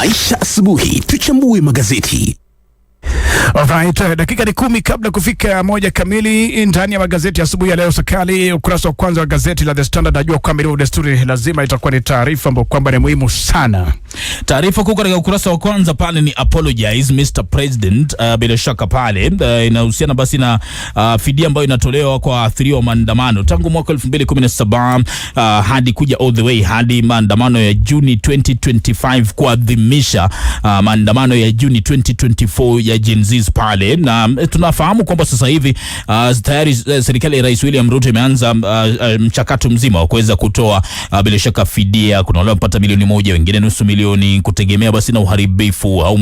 Maisha Asubuhi, tuchambue magazeti. Alright, dakika ni 10 kabla kufika 1 kamili ndani ya magazeti asubuhi ya leo. Sakali ukurasa wa kwanza wa gazeti la The Standard. Najua kwamba ile desturi lazima itakuwa ni taarifa ambayo kwamba ni muhimu sana. Taarifa kuu katika ukurasa wa kwanza pale ni apologize Mr President. Bila shaka pale inahusiana basi na fidia ambayo inatolewa kwa waathiriwa maandamano tangu mwaka 2017 hadi kuja all the way hadi maandamano ya Juni 2025 kuadhimisha maandamano ya Juni 2024 ya Gen Z pale, na tunafahamu kwamba sasa hivi tayari serikali ya Rais William Ruto imeanza mchakato mzima wa kuweza kutoa bila shaka fidia. Kuna wale wapata milioni 1, wengine nusu milioni, kutegemea basi na uharibifu au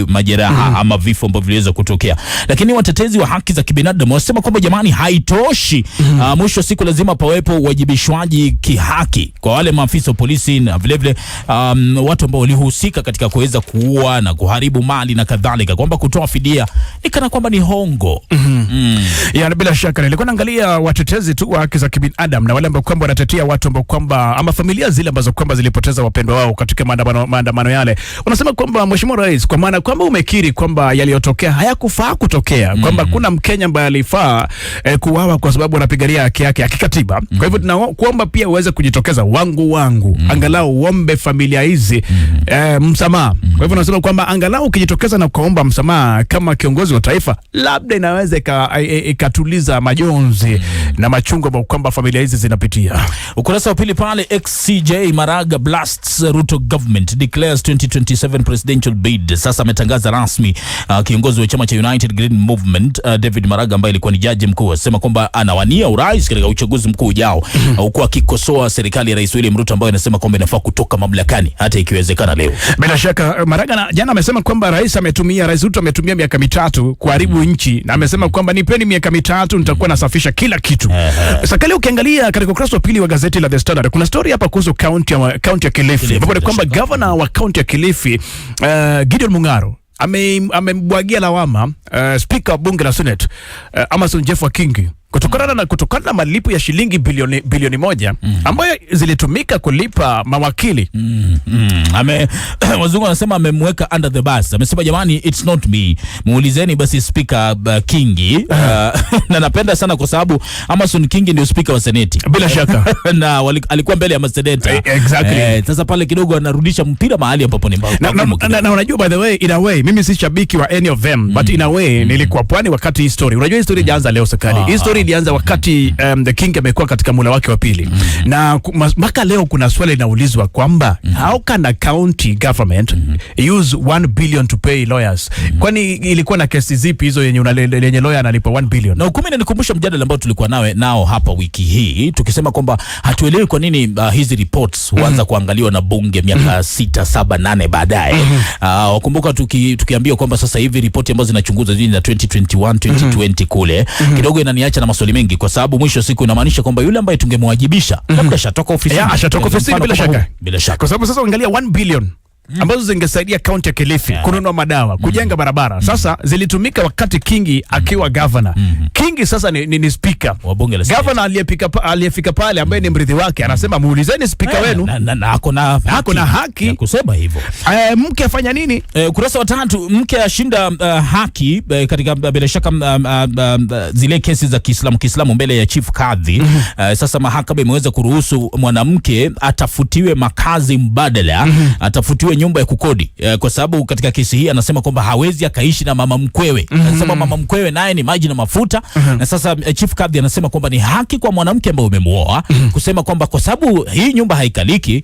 majeraha ama vifo ambavyo viliweza kutokea. Lakini watetezi wa haki za kibinadamu wasema kwamba jamani, haitoshi. Mwisho siku lazima pawepo uwajibishwaji kihaki kwa wale maafisa wa polisi na vile vile watu ambao walihusika katika kuweza kuua na kuharibu mali na kadhalika, kwamba kutoa fidia ni kana kwamba ni hongo. Ya bila shaka nilikuwa naangalia watetezi tu wa haki za kibinadamu na wale ambao kwamba wanatetea watu ambao kwamba ama familia zile ambazo kwamba zilipoteza wapendwa wao katika maandamano yale. Wanasema kwamba Mheshimiwa Rais, kwa maana kwamba umekiri kwamba yaliyotokea hayakufaa kutokea, kwamba kuna Mkenya ambaye alifaa kuuawa kwa sababu anapigania haki yake ya kikatiba. Kwa hivyo tunakuomba pia uweze kujitokeza wangu angalau uombe familia hizi msamaha. Kwa hivyo nasema kwamba angalau ukijitokeza na kuomba msamaha kama kiongozi wa taifa, labda inaweza ikatuliza majonzi na machungu ambayo kwamba familia hizi zinapitia. Ukurasa wa pili pale, XCJ Maraga blasts Ruto government declares 2027 presidential bid. Sasa ametangaza rasmi kiongozi wa chama cha United Green Movement David Maraga ambaye alikuwa ni jaji mkuu, asema kwamba anawania urais katika uchaguzi mkuu ujao, huku akikosoa serikali ya Rais William Ruto ambayo anasema kwamba inafaa kutoka mamlakani hata ikiwezekana leo. Bila shaka Maraga jana amesema kwamba Rais Ruto ametumia miaka 3 kuharibu nchi, na amesema kwamba nipeni miaka 3 nitakuwa nasafisha kila kitu. Sasa leo ukiangalia katika ukurasa wa pili wa gazeti la The Standard kuna story hapa kuhusu county ya Kilifi, ambapo kwamba governor wa county ya Kilifi Gideon Mung'aro amembwagia lawama speaker wa bunge la Senate Amason Jeffwa Kingi kutokana na malipo ya shilingi bilioni 1 ambayo zilitumika kulipa mawakili. Wazungu wanasema amemweka under the bus. Amesema jamani, it's not me, muulizeni basi speaker Kingi. Na napenda sana kwa sababu Amason Kingi ndio speaker wa Senate bila shaka na alikuwa mbele ya maseneta. Exactly. Sasa pale kidogo anarudisha mpira mahali ambapo ni mbao. Na unajua, by the way, in a way mimi si shabiki wa any of them, but in a way nilikuwa pwani wakati hii story. Unajua hii story ilianza leo Sakali. Hii story ilianza wakati the King amekuwa katika mula wake wa pili. Na mpaka leo kuna swali linaulizwa kwamba how can a county government use 1 billion to pay lawyers? Kwani ilikuwa na kesi zipi hizo yenye lawyer analipa 1 billion? Na hukumu inanikumbusha mjadala ambao tulikuwa nao hapa wiki hii, tukisema kwamba hatuelewi kwa nini hizi reports huanza kuangaliwa na bunge miaka 6, 7, 8 baadaye. Wakumbuka tukiambiwa kwamba sasa hivi ripoti ambazo zinachunguza zini na 2021 2020 kule, kidogo inaniacha na maswali mengi, kwa sababu mwisho siku inamaanisha kwamba yule ambaye tungemwajibisha labda ashatoka ofisini. Ashatoka ofisini bila shaka. Kwa sababu sasa angalia 1 billion ambazo zingesaidia kaunti ya Kilifi kununua madawa, kujenga barabara. Sasa zilitumika wakati Kingi akiwa governor. Kingi sasa ni speaker wa bunge la Senate. Governor aliyefika pale ambaye ni mrithi wake anasema muulizeni speaker wenu. Na hako na haki kusema hivyo. Mke afanya nini? Ukurasa wa 3, mke ashinda haki katika bila shaka zile kesi za Kiislamu mbele ya chief kadhi. Sasa mahakama imeweza kuruhusu mwanamke atafutiwe makazi mbadala, atafutiwe nyumba ya kukodi, kwa sababu katika kesi hii anasema kwamba hawezi akaishi na mama mkwewe. Anasema mama mkwewe naye ni maji na mafuta. Na sasa chief kadhi anasema kwamba ni haki kwa mwanamke ambaye umemuoa kusema kwamba kwa sababu hii nyumba haikaliki,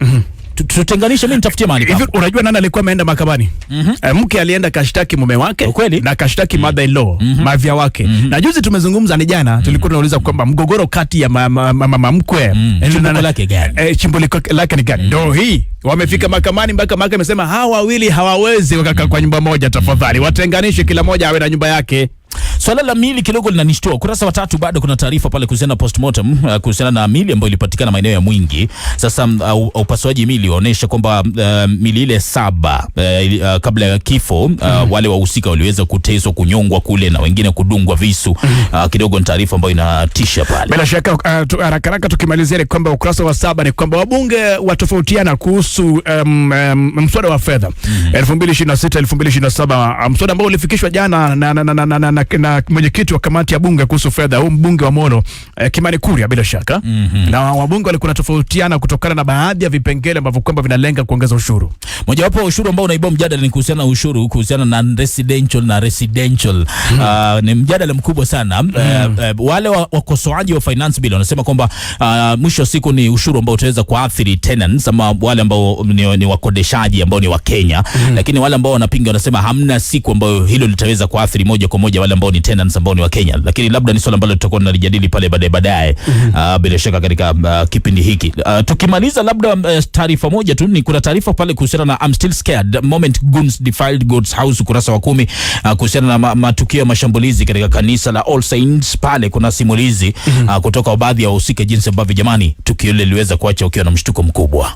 tutenganishe, mimi nitafutie mahali hivi. Unajua nani alikuwa ameenda mahakamani? Mke alienda kashtaki mume wake na kashtaki mother in law, mavia wake. Na juzi tumezungumza, ni jana tulikuwa tunauliza kwamba mgogoro kati ya mama mkwe chimbo lake ni gani? Ndio hii wamefika mahakamani, mpaka mahakama imesema hawa wawili hawawezi wakakaa kwa nyumba moja, tafadhali watenganishe, kila moja awe na nyumba yake. Swala la mili kidogo linanishtua. Ukurasa wa 3 bado kuna taarifa pale kuhusiana na postmortem, kuhusiana na mili ambayo ilipatikana maeneo ya Mwingi. Sasa upasuaji mili unaonyesha kwamba mili ile 7 kabla ya kifo wale wahusika waliweza kuteswa, kunyongwa kule na wengine kudungwa visu. Kidogo ni taarifa ambayo inatisha pale. Bila shaka haraka tukimalizia ni kwamba ukurasa wa 7 ni kwamba wabunge watofautiana kuhusu mswada wa fedha 2026-2027, mswada ambao ulifikishwa jana na mwenyekiti wa kamati ya bunge kuhusu fedha, huu mbunge wa Molo Kimani Kuria. Bila shaka na wabunge walikuwa tofautiana kutokana na baadhi ya vipengele ambavyo kwamba vinalenga kuongeza ushuru. Mojawapo wa ushuru ambao unaibua mjadala ni kuhusiana na ushuru kuhusiana na residential. Ni mjadala mkubwa sana. Wale wakosoaji wa finance bill wanasema kwamba mwisho wa siku ni ushuru ambao utaweza kuathiri tenants ama wale ambao ni wakodeshaji ambao ni wa Kenya. Lakini wale ambao wanapinga wanasema hamna siku ambayo hilo litaweza kuathiri moja kwa moja wale ambao ni tenants ambao ni wa Kenya. Lakini labda ni swala ambalo tutakuwa tunalijadili pale baadaye bila shaka katika kipindi hiki. Tukimaliza labda taarifa moja tu, ni kuna taarifa pale kuhusiana na I'm still scared moment goons defiled God's house, ukurasa wa 10, kuhusiana na matukio ya mashambulizi katika kanisa la All Saints. Pale kuna simulizi kutoka baadhi ya wahusika jinsi ambavyo jamani tukio lile liweza kuacha ukiwa na mshtuko mkubwa.